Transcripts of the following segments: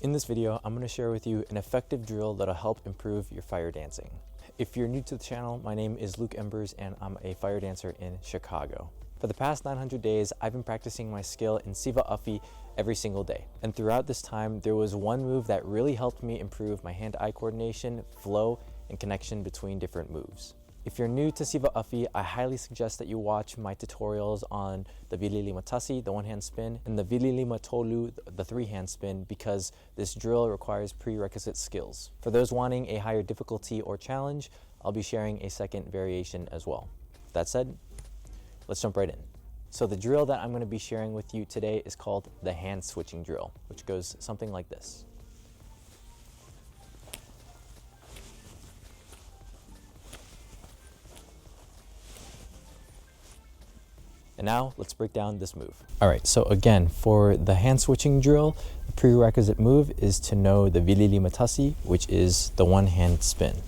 In this video, I'm going to share with you an effective drill that'll help improve your fire dancing. If you're new to the channel, my name is Luke Embers and I'm a fire dancer in Chicago. For the past 900 days, I've been practicing my skill in sivaafi every single day. And throughout this time, there was one move that really helped me improve my hand-eye coordination, flow, and connection between different moves. If you're new to sivaafi, I highly suggest that you watch my tutorials on the Vili Tasi, the one-hand spin, and the Vili Tolu, the three-hand spin, because this drill requires prerequisite skills. For those wanting a higher difficulty or challenge, I'll be sharing a second variation as well. That said, let's jump right in. So the drill that I'm going to be sharing with you today is called the hand switching drill, which goes something like this. And now let's break down this move. All right, so again, for the hand switching drill, the prerequisite move is to know the Vili Tasi, which is the one hand spin.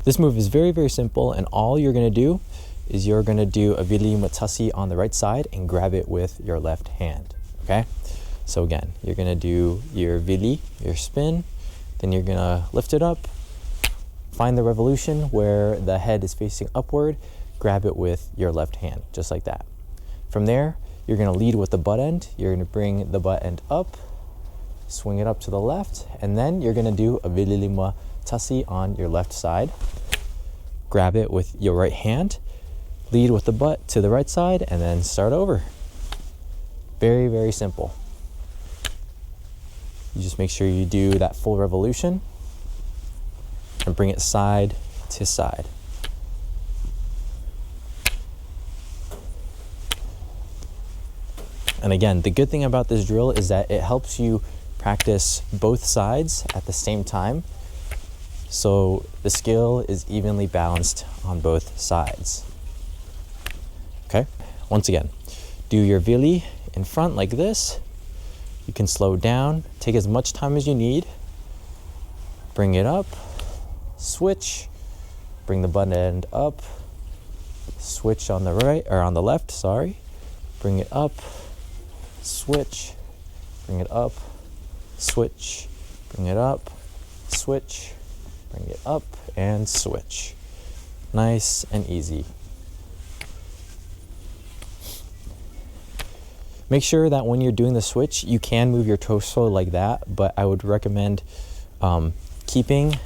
This move is very, very simple, and all you're gonna do is you're gonna do a Vili Tasi on the right side and grab it with your left hand, okay? So again, you're gonna do your Vili, your spin, then you're gonna lift it up, find the revolution where the head is facing upward, grab it with your left hand, just like that. From there, you're gonna lead with the butt end. You're gonna bring the butt end up, swing it up to the left, and then you're gonna do a Vili Tasi on your left side. Grab it with your right hand, lead with the butt to the right side, and then start over. Very, very simple. You just make sure you do that full revolution and bring it side to side. And again, the good thing about this drill is that it helps you practice both sides at the same time. So the skill is evenly balanced on both sides. Okay, once again, do your Vili in front like this. You can slow down, take as much time as you need, bring it up, switch, bring the butt end up, switch on the right, or on the left, sorry, bring it up, switch, bring it up, switch, bring it up, switch, bring it up, and switch. Nice and easy. Make sure that when you're doing the switch, you can move your torso like that, but I would recommend keeping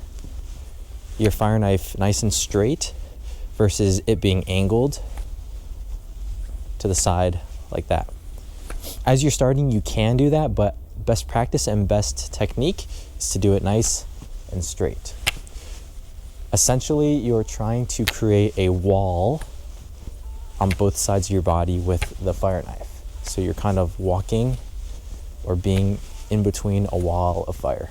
your fire knife nice and straight versus it being angled to the side like that. As you're starting, you can do that, but best practice and best technique is to do it nice and straight. Essentially, you're trying to create a wall on both sides of your body with the fire knife. So you're kind of walking or being in between a wall of fire.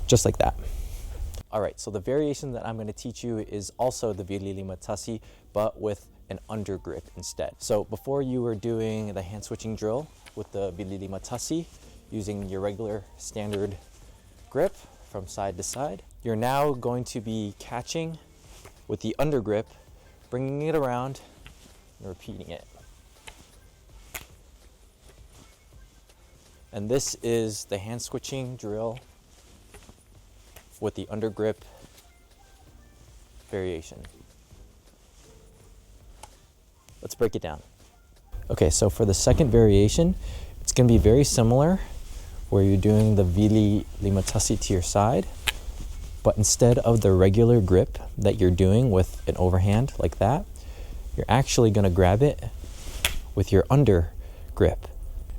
Just like that. All right, so the variation that I'm going to teach you is also the Vili Tasi, but with an under grip instead. So before you were doing the hand switching drill with the Vili Tasi, using your regular standard grip from side to side, you're now going to be catching with the under grip, bringing it around and repeating it. And this is the hand switching drill with the under grip variation. Let's break it down. Okay, so for the second variation, it's going to be very similar, where you're doing the Vili Tasi to your side, but instead of the regular grip that you're doing with an overhand like that, you're actually going to grab it with your under grip.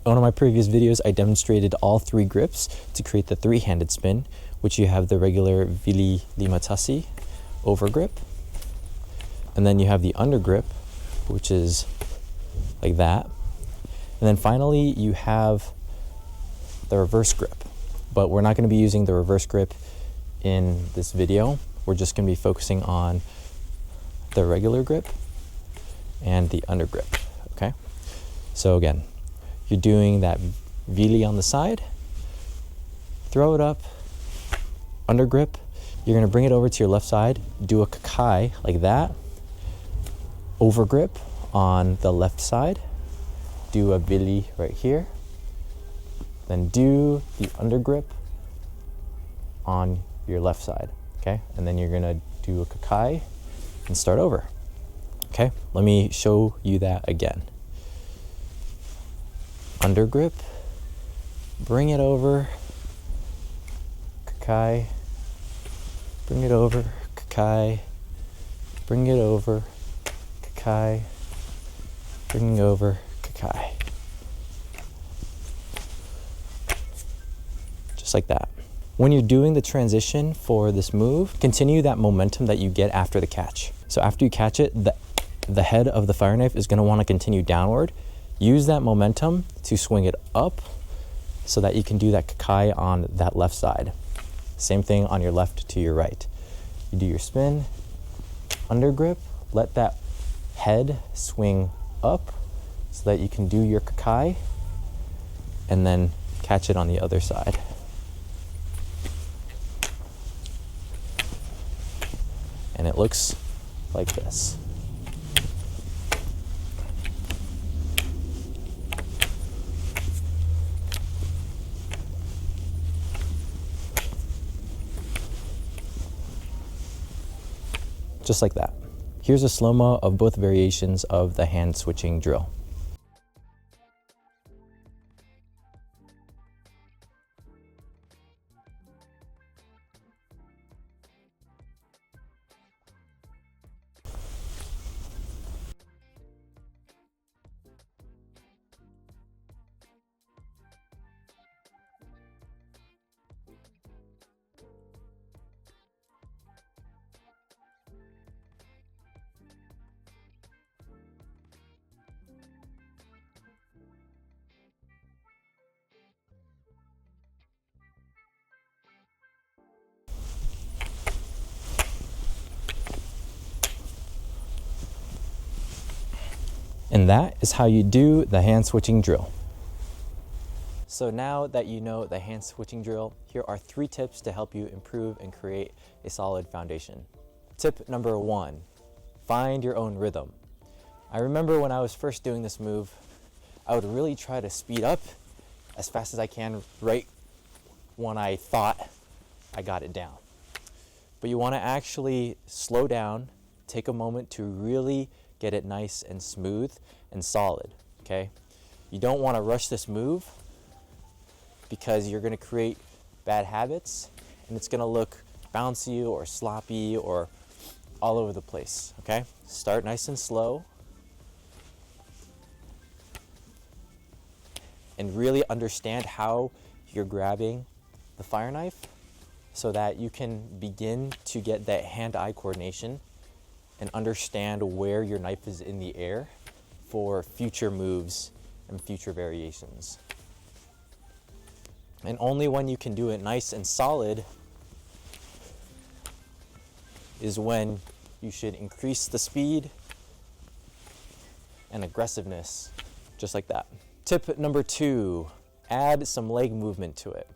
In one of my previous videos, I demonstrated all three grips to create the three-handed spin, which you have the regular Vili Tasi over grip, and then you have the under grip, which is like that, and then finally you have the reverse grip. But we're not going to be using the reverse grip in this video. We're just going to be focusing on the regular grip and the under grip. Okay, so again, you're doing that Vili on the side, throw it up, under grip, You're gonna bring it over to your left side, do a kakai like that, over grip on the left side, do a Vili right here, then do the under grip on your left side, okay? And then you're gonna do a kakai and start over, okay? Let me show you that again. Under grip, bring it over, kakai, bring it over, kakai, bring it over, kakai, bring it over, kakai. Just like that. When you're doing the transition for this move, continue that momentum that you get after the catch. So after you catch it, the head of the fire knife is gonna wanna continue downward. Use that momentum to swing it up so that you can do that kakai on that left side. Same thing on your left to your right. You do your spin, under grip, let that head swing up so that you can do your kakai and then catch it on the other side. And it looks like this. Just like that. Here's a slow-mo of both variations of the hand switching drill. And that is how you do the hand switching drill. So now that you know the hand switching drill, here are 3 tips to help you improve and create a solid foundation. Tip number 1, find your own rhythm. I remember when I was first doing this move, I would really try to speed up as fast as I can right when I thought I got it down. But you want to actually slow down, take a moment to really get it nice and smooth and solid, okay? You don't want to rush this move because you're going to create bad habits and it's going to look bouncy or sloppy or all over the place, okay? Start nice and slow and really understand how you're grabbing the fire knife so that you can begin to get that hand-eye coordination and understand where your knife is in the air for future moves and future variations. And only when you can do it nice and solid is when you should increase the speed and aggressiveness, just like that. Tip number 2, add some leg movement to it.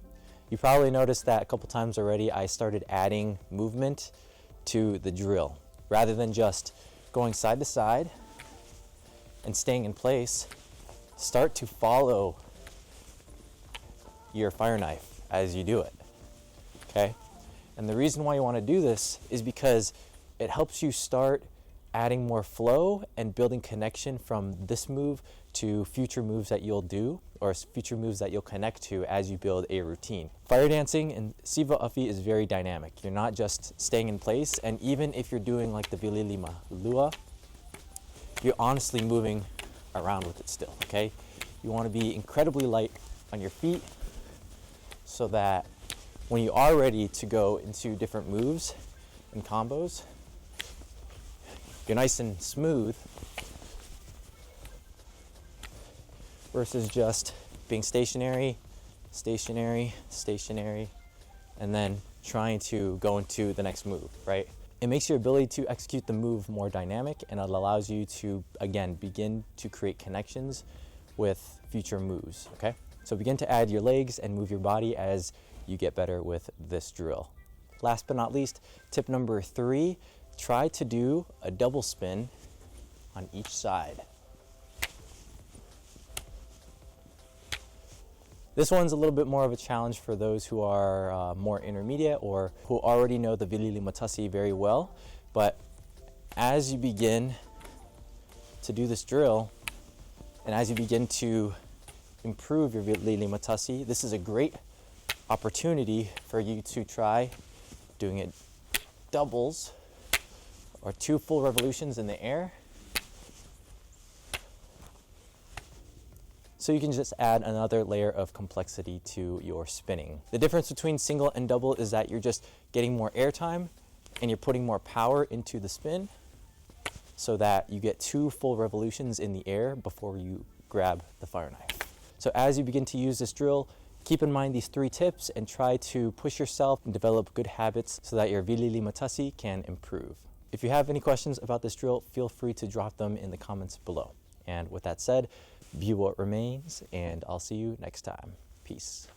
You probably noticed that a couple times already I started adding movement to the drill. Rather than just going side to side and staying in place, start to follow your fire knife as you do it, okay? And the reason why you want to do this is because it helps you start adding more flow and building connection from this move to future moves that you'll do or future moves that you'll connect to as you build a routine. Fire dancing and sivaafi is very dynamic. You're not just staying in place, and even if you're doing like the Vili Lima Lua, you're honestly moving around with it still, okay? You want to be incredibly light on your feet so that when you are ready to go into different moves and combos, you're nice and smooth versus just being stationary, stationary, stationary, and then trying to go into the next move, right? It makes your ability to execute the move more dynamic, and it allows you to, again, begin to create connections with future moves, okay? So begin to add your legs and move your body as you get better with this drill. last but not least, tip number 3, try to do a double spin on each side. This one's a little bit more of a challenge for those who are more intermediate or who already know the Vili Lima Tasi very well. But as you begin to do this drill, and as you begin to improve your Vili Lima Tasi, this is a great opportunity for you to try doing it doubles or 2 full revolutions in the air. So you can just add another layer of complexity to your spinning. The difference between single and double is that you're just getting more air time and you're putting more power into the spin so that you get 2 full revolutions in the air before you grab the fire knife. So as you begin to use this drill, keep in mind these 3 tips and try to push yourself and develop good habits so that your Vili Lima Tasi can improve. If you have any questions about this drill, feel free to drop them in the comments below. And with that said, view what remains, and I'll see you next time. Peace.